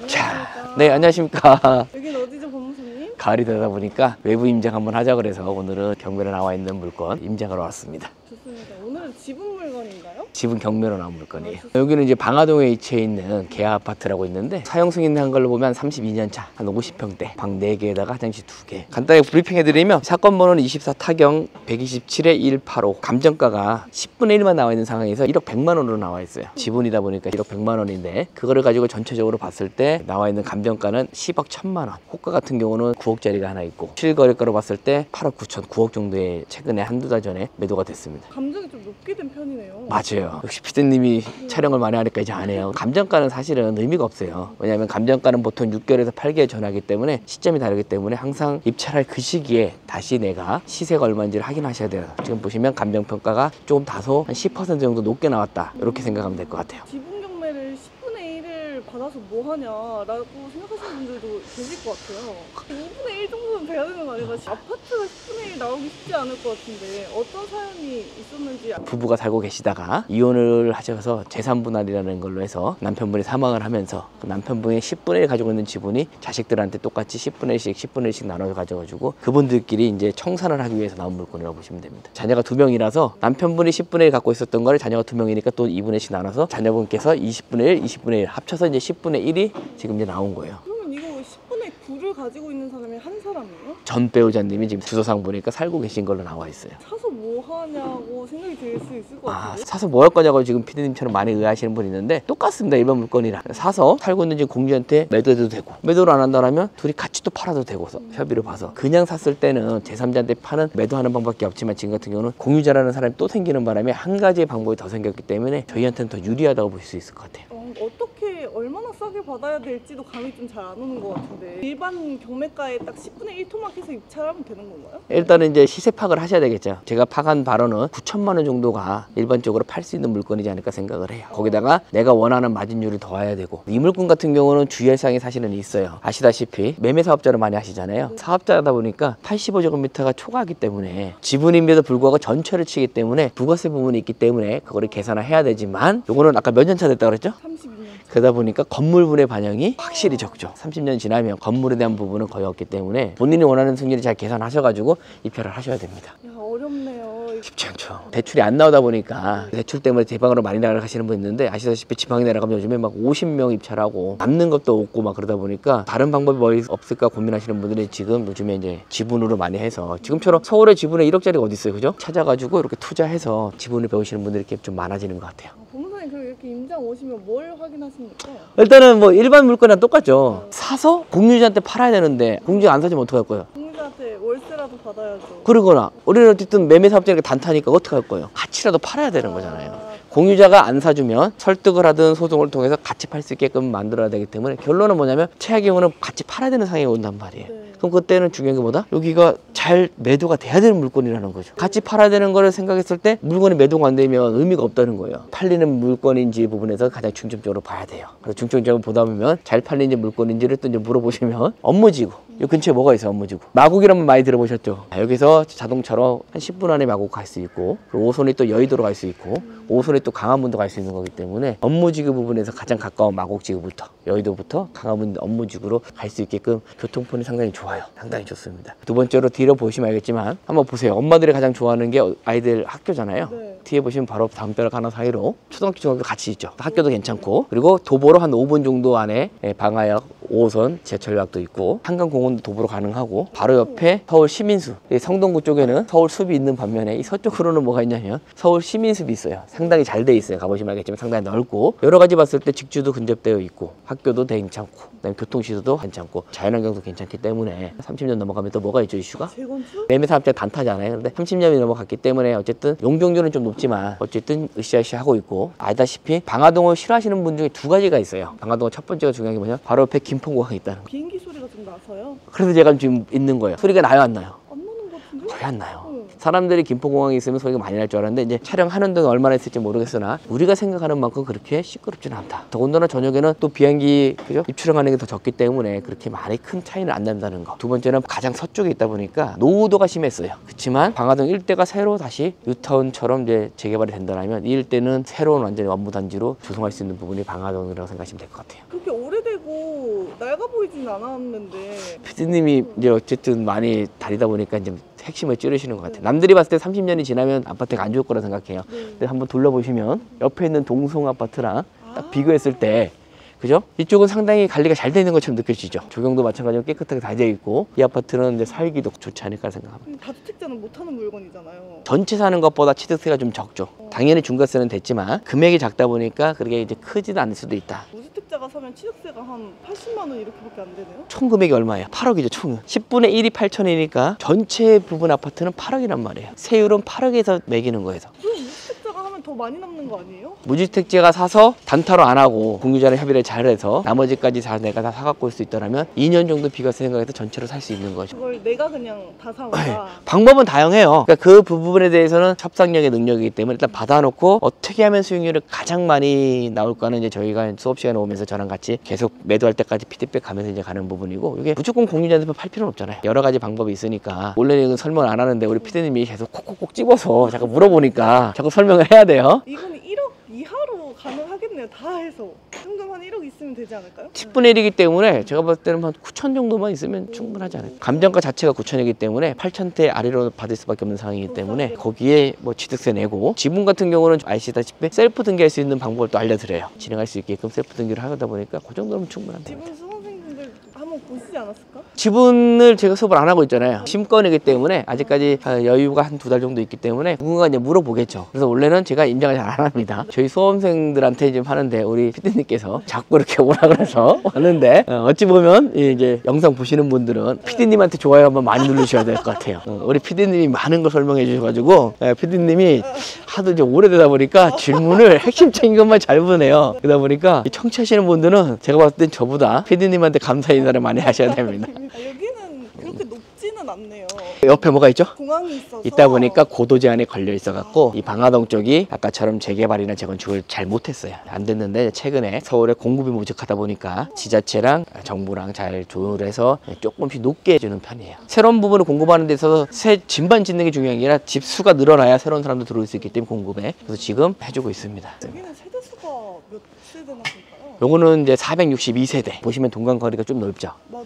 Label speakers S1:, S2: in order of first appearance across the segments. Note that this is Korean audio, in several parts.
S1: 자,
S2: 안녕하십니까.
S1: 네, 안녕하십니까.
S2: 여긴 어디죠, 법무사님?
S1: 가을이 되다 보니까 외부 임장 한번 하자 그래서 오늘은 경매로 나와 있는 물건 임장하러 왔습니다.
S2: 좋습니다. 오늘은 지분 물건인가요?
S1: 집은 경매로 나온 물건이에요. 여기는 이제 방화동에 위치해 있는 계아 아파트라고 있는데 사용 승인한 걸로 보면 32년 차, 한 50평대, 방 4개에다가 화장실 2개. 간단하게 브리핑해드리면 사건 번호는 24 타경 127-185. 감정가가 10분의 1만 나와 있는 상황에서 1억 100만 원으로 나와 있어요. 지분이다 보니까 1억 100만 원인데 그거를 가지고 전체적으로 봤을 때 나와 있는 감정가는 10억 1000만 원. 호가 같은 경우는 9억짜리가 하나 있고 실거래가로 봤을 때 8억 9천, 9억 정도에 최근에 한두 달 전에 매도가 됐습니다.
S2: 감정이 좀 높게 된 편이네요.
S1: 맞아요. 역시 피디님이 촬영을 많이 하니까 이제 안 해요. 감정가는 사실은 의미가 없어요. 왜냐하면 감정가는 보통 6개월에서 8개월 전하기 때문에 시점이 다르기 때문에 항상 입찰할 그 시기에 다시 내가 시세가 얼마인지를 확인하셔야 돼요. 지금 보시면 감정평가가 조금 다소 한 10% 정도 높게 나왔다. 이렇게 생각하면 될 것 같아요.
S2: 지분 경매를 10분의 1을 받아서 뭐 하냐라고 생각하시는 분들도 계실 것 같아요. 5분의 1 정도는 돼야 되는 거 아닌가? 아파트가 10분의 1 나오기 쉽지 않을 것 같은데 어떤 사연이 있었는지.
S1: 부부가 살고 계시다가 이혼을 하셔서 재산분할이라는 걸로 해서 남편분이 사망을 하면서 그 남편분이 10분의 1 가지고 있는 지분이 자식들한테 똑같이 10분의 1씩 10분의 1씩 나눠 가져가지고 그분들끼리 이제 청산을 하기 위해서 나온 물건이라고 보시면 됩니다. 자녀가 2명이라서 남편분이 10분의 1 갖고 있었던 거를 자녀가 2명이니까 또 2분의 1씩 나눠서 자녀분께서 20분의 1, 20분의 1 합쳐서 이제 10분의 1이 지금 이제 나온 거예요.
S2: 그러면 이거 10분의 9를 가지고 있는 사람이 한 사람이에요?
S1: 전 배우자님이 지금 주소상 보니까 살고 계신 걸로 나와 있어요.
S2: 사서 뭐 하냐고 생각이 들 수 있을 것 같은데.
S1: 사서 뭐 할 거냐고 지금 피디님처럼 많이 의아하시는 분 있는데 똑같습니다. 일반 물건이랑 사서 살고 있는 지금 공주한테 매도해도 되고 매도를 안 한다면 둘이 같이 또 팔아도 되고 협의를 봐서 그냥 샀을 때는 제3자한테 파는 매도하는 방법밖에 없지만 지금 같은 경우는 공유자라는 사람이 또 생기는 바람에 한 가지의 방법이 더 생겼기 때문에 저희한테는 더 유리하다고 볼 수 있을 것 같아요.
S2: 어떻게 얼마나 싸게 받아야 될지도 감이 좀 잘 안 오는 것 같은데 일반 경매가에 딱 10분의 1 토막해서 입찰하면 되는 건가요?
S1: 일단은 이제 시세 파악을 하셔야 되겠죠. 제가 파악한 바로는 9천만 원 정도가 일반적으로 팔 수 있는 물건이지 않을까 생각을 해요. 거기다가 내가 원하는 마진율이 더해야 되고 이 물건 같은 경우는 주의할 사항이 사실은 있어요. 아시다시피 매매 사업자를 많이 하시잖아요. 사업자다 보니까 85제곱미터가 초과하기 때문에 지분임에도 불구하고 전체를 치기 때문에 부가세 부분이 있기 때문에 그거를 계산을 해야 되지만 요거는 아까 몇 년 차 됐다고 그랬죠?
S2: 32년.
S1: 그러다 보니까 건물분의 반영이 확실히 적죠. 30년 지나면 건물에 대한 부분은 거의 없기 때문에 본인이 원하는 승리를 잘 계산하셔가지고 입찰을 하셔야 됩니다.
S2: 야, 어렵네요.
S1: 쉽지 않죠. 대출이 안 나오다 보니까 대출 때문에 지방으로 많이 나가시는 분 있는데 아시다시피 지방에 내려가면 요즘에 막 50명 입찰하고 남는 것도 없고 막 그러다 보니까 다른 방법이 뭐 없을까 고민하시는 분들이 지금 요즘에 이제 지분으로 많이 해서 지금처럼 서울에 지분에 1억짜리가 어디 있어요, 그죠? 찾아가지고 이렇게 투자해서 지분을 배우시는 분들이 이렇게 좀 많아지는 것 같아요.
S2: 법무사님 그럼 이렇게 임장 오시면 뭘 확인하십니까?
S1: 일단은 뭐 일반 물건이랑 똑같죠. 사서 공유자한테 팔아야 되는데 공유자 안 사주면 어떡할 거예요?
S2: 공유자한테 월세라도 받아야죠.
S1: 그러거나 우리는 어쨌든 매매 사업자니까 단타니까 어떡할 거예요? 같이라도 팔아야 되는 거잖아요. 공유자가 안 사주면 설득을 하든 소송을 통해서 같이 팔 수 있게끔 만들어야 되기 때문에 결론은 뭐냐면 최악의 경우는 같이 팔아야 되는 상황이 온단 말이에요.
S2: 네.
S1: 그럼 그때는 중요한 게 뭐다? 여기가 잘 매도가 돼야 되는 물건이라는 거죠. 같이 팔아야 되는 거를 생각했을 때 물건이 매도가 안 되면 의미가 없다는 거예요. 팔리는 물건인지 부분에서 가장 중점적으로 봐야 돼요. 그래서 중점적으로 보다 보면 잘 팔리는지 물건인지를 또 이제 물어보시면 업무지구. 이 근처에 뭐가 있어요? 업무지구. 마곡이라면 많이 들어보셨죠? 여기서 자동차로 한 10분 안에 마곡 갈 수 있고 그리고 5손이 또 여의도로 갈 수 있고 5손이 또 강화문도 갈 수 있는 거기 때문에 업무지구 부분에서 가장 가까운 마곡지구부터 여의도부터 강화문 업무지구로 갈 수 있게끔 교통편이 상당히 좋아요. 상당히 좋습니다. 두 번째로 뒤로 보시면 알겠지만 한번 보세요. 엄마들이 가장 좋아하는 게 아이들 학교잖아요.
S2: 네.
S1: 뒤에 보시면 바로 담벼락 하나 사이로 초등학교, 중학교 같이 있죠. 학교도 괜찮고 그리고 도보로 한 5분 정도 안에 방화역 5호선 지하철역도 있고 한강공원도 도보로 가능하고 바로 옆에 서울 시민수 성동구 쪽에는 서울 숲이 있는 반면에 이 서쪽으로는 뭐가 있냐면 서울 시민숲이 있어요. 상당히 잘 돼 있어요. 가보시면 알겠지만 상당히 넓고 여러 가지 봤을 때 직주도 근접되어 있고 학교도 괜찮고 그다음에 교통시설도 괜찮고 자연환경도 괜찮기 때문에 30년 넘어가면 또 뭐가 있죠? 이슈가?
S2: 재건축?
S1: 매매 사업자 단타잖아요. 근데 30년이 넘어갔기 때문에 어쨌든 용적률은 좀 높지만 어쨌든 으쌰으쌰 하고 있고 알다시피 방화동을 싫어하시는 분 중에 두 가지가 있어요. 방화동은 첫 번째가 중요한 게 뭐냐? 바로 옆에 김포공항이 있다는 거.
S2: 비행기 소리가 좀 나서요?
S1: 그래서 제가 지금 있는 거예요. 소리가 나요, 안 나요?
S2: 안 나는 것 같은데?
S1: 거의 안 나요. 사람들이 김포공항에 있으면 소리가 많이 날 줄 알았는데 이제 촬영하는 동안 얼마나 있을지 모르겠으나 우리가 생각하는 만큼 그렇게 시끄럽지는 않다. 더군다나 저녁에는 또 비행기 그죠? 입출항하는 게 더 적기 때문에 그렇게 많이 큰 차이는 안 난다는 거. 두 번째는 가장 서쪽에 있다 보니까 노후도가 심했어요. 그렇지만 방화동 일대가 새로 다시 뉴타운처럼 이제 재개발이 된다면 이 일대는 새로운 완전히 완무단지로 조성할 수 있는 부분이 방화동이라고 생각하시면 될 것 같아요.
S2: 그렇게 오래되고 낡아 보이진 않았는데.
S1: 피디님이 이제 어쨌든 많이 다니다 보니까 이제 핵심을 찌르시는 것 같아요. 남들이 봤을 때 30년이 지나면 아파트가 안 좋을 거라 생각해요. 근데 한번 둘러보시면 옆에 있는 동송 아파트랑 딱 비교했을 때, 그죠? 이쪽은 상당히 관리가 잘 되는 것처럼 느껴지죠. 조경도 마찬가지로 깨끗하게 다 되어 있고, 이 아파트는 이제 살기도 좋지 않을까 생각합니다.
S2: 다주택자는 못하는 물건이잖아요.
S1: 전체 사는 것보다 취득세가 좀 적죠. 당연히 중과세는 됐지만 금액이 작다 보니까 그게 이제 크지도 않을 수도 있다.
S2: 무주택자가 사면 취득세가 한 80만 원 이렇게밖에 안 되네요. 총
S1: 금액이 얼마예요? 8억이죠, 총은. 10분의 1이 8천이니까 전체 부분 아파트는 8억이란 말이에요. 세율은 8억에서 매기는 거예요.
S2: 그럼 무주택자가 하면 더 많이 남는 거 아니에요?
S1: 무주택자가 사서 단타로 안 하고 공유자랑 협의를 잘해서 나머지까지 다 내가 다 사갖고 올 수 있다면 2년 정도 비과세 생각해서 전체로 살 수 있는 거죠.
S2: 그걸 내가 그냥 다 사온다.
S1: 방법은 다양해요. 그러니까 그 부분에 대해서는 협상력의 능력이기 때문에 일단 받아놓고 어떻게 하면 수익률이 가장 많이 나올까는 이제 저희가 수업 시간에 오면서 저랑 같이 계속 매도할 때까지 피드백 가면서 이제 가는 부분이고, 이게 무조건 공유자한테 팔 필요는 없잖아요. 여러 가지 방법이 있으니까 원래는 설명을 안 하는데 우리 피디님이 계속 콕콕콕 집어서 자꾸 물어보니까 자꾸 설명을 해야 돼요.
S2: 이건 1억 이하로 가능하겠네요. 다 해서. 현금 한 1억 있으면 되지 않을까요?
S1: 10분의 1이기 때문에 제가 봤을 때는 한 9천 정도만 있으면 충분하지 않을까. 감정가 자체가 9천이기 때문에 8천대 아래로 받을 수밖에 없는 상황이기 때문에 거기에 뭐 취득세 내고, 지분 같은 경우는 아시다시피 셀프 등기할 수 있는 방법을 또 알려드려요. 진행할 수 있게끔 셀프 등기를 하다 보니까 그 정도면 충분합니다.
S2: 지분 수험생분들 한번 보시지 않았을까?
S1: 지분을 제가 수업을 안 하고 있잖아요. 심건이기 때문에 아직까지 여유가 한 2달 정도 있기 때문에 누군가 이제 물어보겠죠. 그래서 원래는 제가 임장을 잘 안 합니다. 저희 수험생들한테 지금 하는데 우리 PD님께서 자꾸 이렇게 오라 그래서 왔는데, 어찌 보면 이제 영상 보시는 분들은 PD님한테 좋아요 한번 많이 누르셔야 될 것 같아요. 우리 PD님이 많은 걸 설명해 주셔가지고 PD님이 하도 이제 오래되다 보니까 질문을 핵심적인 것만 잘 보내요. 그러다 보니까 청취하시는 분들은 제가 봤을 땐 저보다 PD님한테 감사 인사를 많이 하셔야 됩니다.
S2: 여기는 그렇게 높지는 않네요.
S1: 옆에 뭐가 있죠?
S2: 공항이 있어서.
S1: 있다 보니까 고도 제한에 걸려 있어갖고 이 방화동 쪽이 아까처럼 재개발이나 재건축을 잘 못했어요. 안 됐는데 최근에 서울에 공급이 부족하다 보니까 지자체랑 정부랑 잘 조율을 해서 조금씩 높게 해주는 편이에요. 새로운 부분을 공급하는 데 있어서 새 집만 짓는 게 중요한 게 아니라 집 수가 늘어나야 새로운 사람도 들어올 수 있기 때문에 공급에. 그래서 지금 해주고 있습니다.
S2: 여기는 세대수가 몇 세대나 될까요?
S1: 요거는 이제 462세대. 보시면 동간거리가 좀 넓죠.
S2: 맞아요.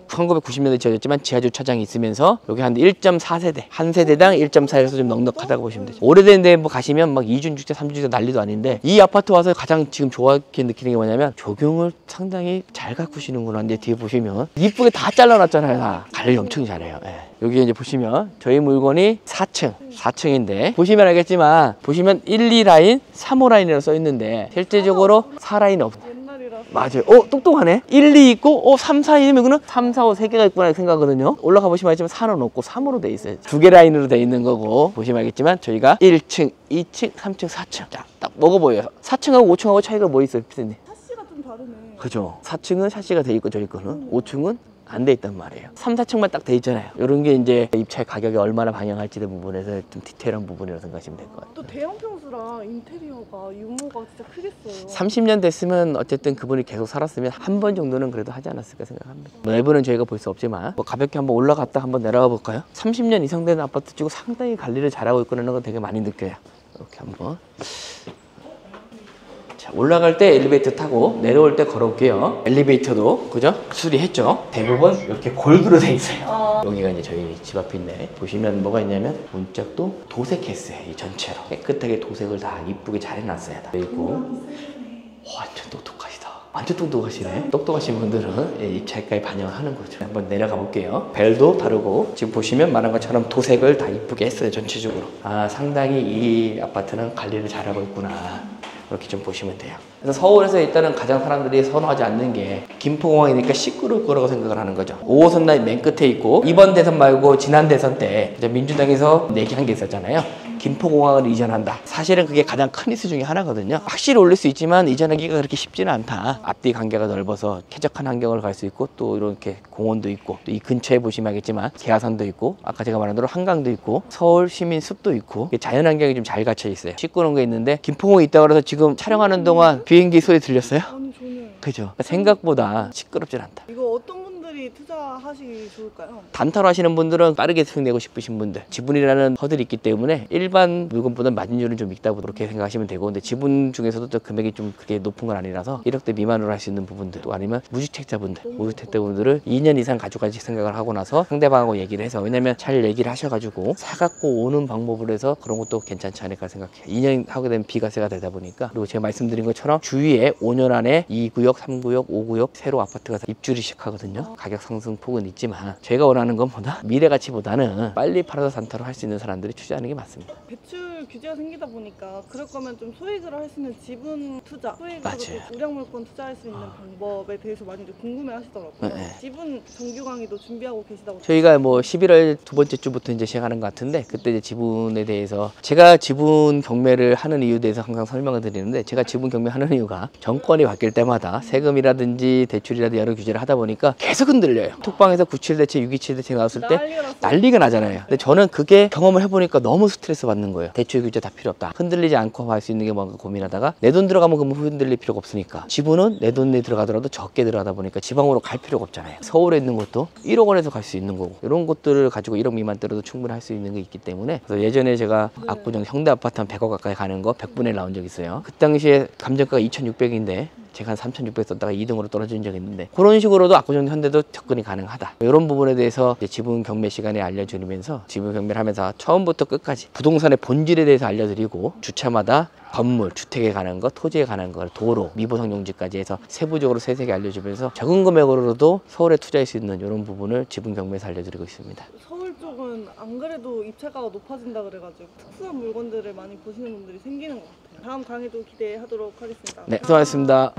S1: 1990년대 지어졌지만 지하 주차장이 있으면서 여기 한 1.4세대, 한 세대당 1.4에서 좀 넉넉하다고 보시면 되죠. 오래된 데 뭐 가시면 막 2중주택, 3중주택 난리도 아닌데, 이 아파트 와서 가장 지금 좋게 느끼는 게 뭐냐면 조경을 상당히 잘 가꾸시는구나. 이제 뒤에 보시면 이쁘게 다 잘라놨잖아요. 다 관리 엄청 잘해요. 예. 여기 이제 보시면 저희 물건이 4층인데 보시면 알겠지만, 보시면 1, 2라인, 3호 라인이라고 써 있는데 실제적으로 4라인이 없어요. 맞아요. 똑똑하네. 1, 2 있고 3, 4 이면 그는 3, 4, 5 3개가 있구나 생각하거든요. 올라가 보시면 알지만 4는 없고 3으로 돼 있어요. 2개 라인으로 돼 있는 거고, 보시면 알겠지만 저희가 1층, 2층, 3층, 4층. 자, 딱 먹어 보여요. 4층하고 5층하고 차이가 뭐 있어요, 피디님?
S2: 샤시가 좀 다르네.
S1: 그죠. 4층은 샤시가 돼 있고 저희 거는 5층은 안 돼 있단 말이에요. 3, 4층만 딱 돼 있잖아요. 이런 게 이제 입찰 가격이 얼마나 반영할지 된 부분에서 좀 디테일한 부분이라고 생각하시면 될 것 같아요.
S2: 또 대형 평수랑 인테리어가 유무가 진짜 크겠어요.
S1: 30년 됐으면 어쨌든 그분이 계속 살았으면 한 번 정도는 그래도 하지 않았을까 생각합니다. 내부는 저희가 볼 수 없지만 뭐 가볍게 한번 올라갔다 한번 내려가 볼까요? 30년 이상 된 아파트 치고 상당히 관리를 잘하고 있구나 하는 건 되게 많이 느껴요. 이렇게 한번. 자, 올라갈 때 엘리베이터 타고 내려올 때 걸어올게요. 엘리베이터도 그죠? 수리했죠? 대부분 이렇게 골드로 돼 있어요. 여기가 이제 저희 집 앞인데 보시면 뭐가 있냐면 문짝도 도색했어요. 이 전체로 깨끗하게 도색을 다 이쁘게 잘 해놨어요. 다 있고. 완전 똑똑하시다. 완전 똑똑하시네. 똑똑하신 분들은 입찰가에 반영을 하는 거죠. 한번 내려가 볼게요. 벨도 다르고 지금 보시면 말한 것처럼 도색을 다 이쁘게 했어요. 전체적으로. 아, 상당히 이 아파트는 관리를 잘하고 있구나. 이렇게 좀 보시면 돼요. 그래서 서울에서 일단은 가장 사람들이 선호하지 않는 게 김포공항이니까 시끄러울 거라고 생각을 하는 거죠. 5호선 라인 맨 끝에 있고, 이번 대선 말고 지난 대선 때 이제 민주당에서 내기한 게 있었잖아요. 김포공항을 이전한다. 사실은 그게 가장 큰 이슈 중에 하나거든요. 확실히 올릴 수 있지만 이전하기가 그렇게 쉽지는 않다. 앞뒤 관계가 넓어서 쾌적한 환경을 갈 수 있고, 또 이렇게 공원도 있고, 또 이 근처에 보시면 알겠지만 계화산도 있고, 아까 제가 말한 대로 한강도 있고, 서울 시민 숲도 있고, 자연 환경이 좀 잘 갖춰 있어요. 시끄러운 게 있는데 김포공항에 있다고 해서 지금 촬영하는 동안 비행기 소리 들렸어요?
S2: 아니, 저는
S1: 그죠? 생각보다 시끄럽진 않다.
S2: 이거 어떤 분들이 분들이 투자하시기 좋을까요?
S1: 단타로 하시는 분들은 빠르게 수익 내고 싶으신 분들, 지분이라는 허들이 있기 때문에 일반 물건보다 마진율은 좀 있다고 그렇게 생각하시면 되고, 근데 지분 중에서도 또 금액이 좀 그렇게 높은 건 아니라서 1억대 미만으로 할 수 있는 부분들, 또 아니면 무주택자분들, 무주택자분들을 2년 이상 가져가실 생각을 하고 나서 상대방하고 얘기를 해서, 왜냐면 잘 얘기를 하셔가지고 사갖고 오는 방법을 해서 그런 것도 괜찮지 않을까 생각해요. 2년 하게 되면 비과세가 되다 보니까. 그리고 제가 말씀드린 것처럼 주위에 5년 안에 2구역, 3구역, 5구역 새로 아파트가 입주를 시작하거든요. 가격 상승 폭은 있지만 제가 원하는 건 뭐다? 미래 가치보다는 빨리 팔아서 단타로 할 수 있는 사람들이 투자하는 게 맞습니다.
S2: 대출 규제가 생기다 보니까 그럴 거면 좀 소액으로 할 수 있는 지분 투자, 소액으로
S1: 맞아요.
S2: 우량 물건 투자할 수 있는 방법에 대해서 많이들 궁금해 하시더라고요.
S1: 네.
S2: 지분 정규 강의도 준비하고 계시다고.
S1: 저희가 뭐 11월 두 번째 주부터 이제 시작하는 것 같은데, 그때 이제 지분에 대해서 제가 지분 경매를 하는 이유에 대해서 항상 설명을 드리는데, 제가 지분 경매하는 이유가 정권이 바뀔 때마다 세금이라든지 대출이라든지 여러 규제를 하다 보니까 계속 흔들려요. 톡방에서 97 대책, 627 대책 나왔을 때
S2: 난리가 났어요.
S1: 난리가 나잖아요. 근데 저는 그게 경험을 해보니까 너무 스트레스 받는 거예요. 대출 규제 다 필요 없다. 흔들리지 않고 할 수 있는 게 뭔가 고민하다가, 내 돈 들어가면 그러면 흔들릴 필요가 없으니까, 지분은 내 돈에 들어가더라도 적게 들어가다 보니까 지방으로 갈 필요가 없잖아요. 서울에 있는 것도 1억 원에서 갈 수 있는 거고, 이런 것들을 가지고 1억 미만대로도 충분히 할 수 있는 게 있기 때문에. 그래서 예전에 제가 압구정 현대 아파트 한 100억 가까이 가는 거 100분의 1 나온 적 있어요. 그 당시에 감정가가 2,600인데 제가 한 3,600 썼다가 2등으로 떨어진 적이 있는데, 그런 식으로도 압구정 현대도 접근이 가능하다. 이런 부분에 대해서 이제 지분 경매 시간에 알려드리면서, 지분 경매를 하면서 처음부터 끝까지 부동산의 본질에 대해서 알려드리고, 주차마다 건물, 주택에 관한 거, 토지에 관한 거, 도로, 미보상 용지까지 해서 세부적으로 세세하게 알려주면서 적은 금액으로도 서울에 투자할 수 있는 이런 부분을 지분 경매에서 알려드리고 있습니다.
S2: 서울 쪽은 안 그래도 입찰가가 높아진다 그래가지고 특수한 물건들을 많이 보시는 분들이 생기는 것 같아요. 다음 강의도 기대하도록 하겠습니다.
S1: 네, 수고하셨습니다.